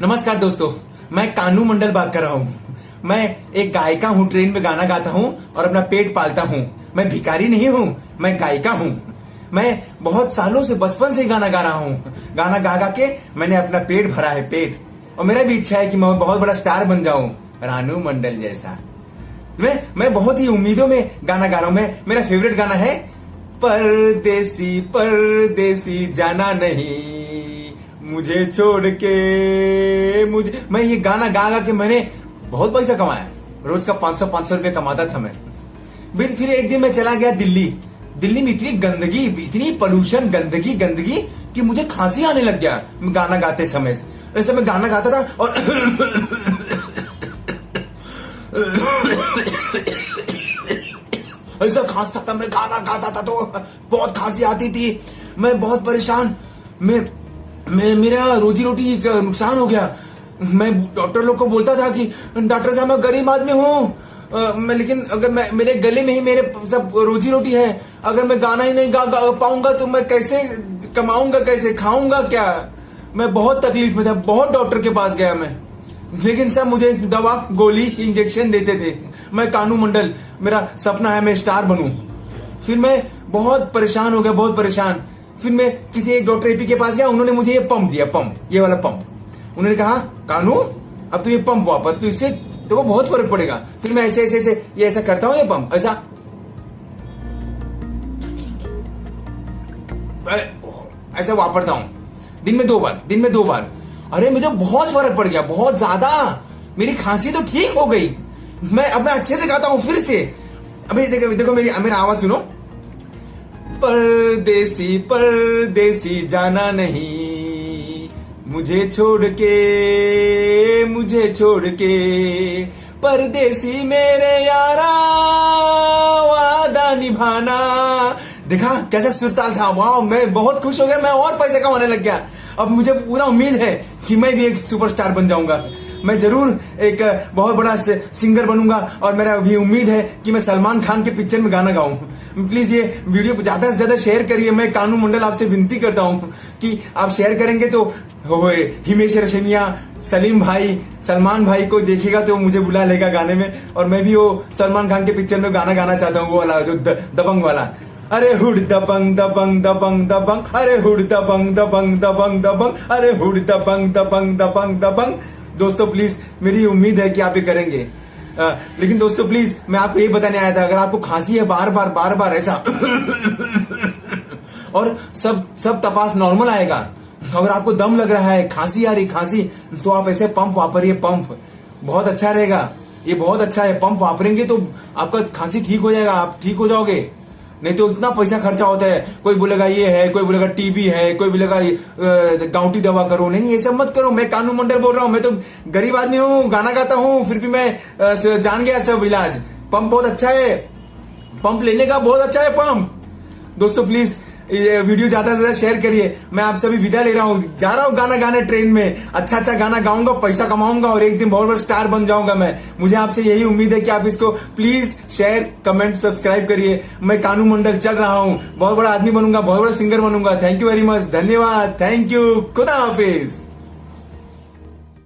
नमस्कार दोस्तों, मैं कानू मंडल बात कर रहा हूँ। मैं एक गायिका हूँ, ट्रेन में गाना गाता हूँ और अपना पेट पालता हूँ। मैं भिखारी नहीं हूँ, मैं गायिका हूँ। मैं बहुत सालों से, बचपन से गाना गा रहा हूँ। गाना गा गा के मैंने अपना पेट भरा है, पेट। और मेरा भी इच्छा है कि मैं बहुत बड़ा स्टार बन जाऊं, रानू मंडल जैसा। मैं बहुत ही उम्मीदों में गाना गा रहा हूँ। मेरा फेवरेट गाना है परदेसी परदेसी जाना नहीं मुझे छोड़ के मुझे। मैं ये गाना गा गा के मैंने बहुत पैसा कमाया। रोज का 500 रुपए कमाता था मैं। फिर एक दिन मैं चला गया दिल्ली में इतनी गंदगी, इतनी पोल्यूशन, गंदगी कि मुझे खांसी आने लग गया गाना गाते समय। ऐसे मैं गाना गाता था और ऐसा खांसता था। मैं गाना गाता था तो बहुत खांसी आती थी। मैं बहुत परेशान। मेरा रोजी रोटी का नुकसान हो गया। मैं डॉक्टर लोग को बोलता था कि डॉक्टर साहब मैं गरीब आदमी हूँ, लेकिन अगर मेरे गले में ही मेरे सब रोजी रोटी है। अगर मैं गाना ही नहीं गा पाऊंगा तो मैं कैसे कमाऊंगा, कैसे खाऊंगा क्या। मैं बहुत तकलीफ में था, बहुत डॉक्टर के पास गया मैं, लेकिन सब मुझे दवा, गोली, इंजेक्शन देते थे। मैं कानू मंडल, मेरा सपना है मैं स्टार बनूं। फिर मैं बहुत परेशान हो गया, बहुत परेशान। फिर मैं किसी एक डॉक्टर एपी के पास गया। उन्होंने मुझे ये पंप दिया, ये वाला पंप। उन्होंने कहा कानू अब तो ये पंप वापर, तो इससे तो बहुत फर्क पड़ेगा। फिर मैं ऐसा करता हूँ, ये पंप ऐसा वापरता हूँ दिन में दो बार। अरे मुझे बहुत फर्क पड़ गया, बहुत ज्यादा। मेरी खांसी तो ठीक हो गई। अब मैं अच्छे से गाता हूँ फिर से। अभी देखो मेरा आवाज सुनो। परदेसी परदेसी जाना नहीं मुझे छोड़ के परदेसी मेरे यारा वादा निभाना। देखा कैसा सुरताल था। वाह, मैं बहुत खुश हो गया। मैं और पैसे कमाने लग गया। अब मुझे पूरा उम्मीद है कि मैं भी एक सुपरस्टार बन जाऊंगा। मैं जरूर एक बहुत बड़ा सिंगर बनूंगा। और मेरा भी उम्मीद है कि मैं सलमान खान के पिक्चर में गाना गाऊं। प्लीज ये वीडियो ज्यादा से ज्यादा शेयर करिए। मैं कानू मंडल आपसे विनती करता हूं कि आप शेयर करेंगे तो हिमेश रेशमिया, सलीम भाई, सलमान भाई को देखेगा तो मुझे बुला लेगा गाने में। और मैं भी वो सलमान खान के पिक्चर में गाना गाना चाहता हूँ, वो वाला जो दबंग वाला। अरे हुड दबंग दबंग दबंग दबंग, अरे हुड दबंग दबंग दबंग दबंग, अरे हुड दबंग दबंग दबंग दबंग। दोस्तों प्लीज, मेरी उम्मीद है कि आप ये करेंगे। लेकिन दोस्तों प्लीज, मैं आपको ये बताने आया था, अगर आपको खांसी है बार बार ऐसा और सब तपास नॉर्मल आएगा। अगर आपको दम लग रहा है, खांसी आ रही खांसी, तो आप ऐसे पंप वापरिए। पंप बहुत अच्छा रहेगा, ये बहुत अच्छा है। पंप वापरेंगे तो आपका खांसी ठीक हो जाएगा, आप ठीक हो जाओगे। नहीं तो इतना पैसा खर्चा होता है। कोई बोलेगा ये है, कोई बोलेगा टीबी है, कोई बोलेगा गांवटी दवा करो। नहीं, ये सब मत करो। मैं कानू मंडल बोल रहा हूँ। मैं तो गरीब आदमी हूँ, गाना गाता हूँ, फिर भी मैं जान गया सब इलाज। पंप बहुत अच्छा है, पंप लेने का बहुत अच्छा है पंप। दोस्तों प्लीज ये वीडियो ज्यादा से ज्यादा शेयर करिए। मैं आप सभी विदा ले रहा हूँ, जा रहा हूँ गाना गाने ट्रेन में। अच्छा गाना गाऊंगा, पैसा कमाऊंगा और एक दिन बहुत बड़ा स्टार बन जाऊंगा मैं। मुझे आपसे यही उम्मीद है कि आप इसको प्लीज शेयर, कमेंट, सब्सक्राइब करिए। मैं कानू मंडल चल रहा हूँ, बहुत बड़ा आदमी बनूंगा, बहुत बड़ा सिंगर बनूंगा। थैंक यू वेरी मच, धन्यवाद, थैंक यू, खुदा हाफिज।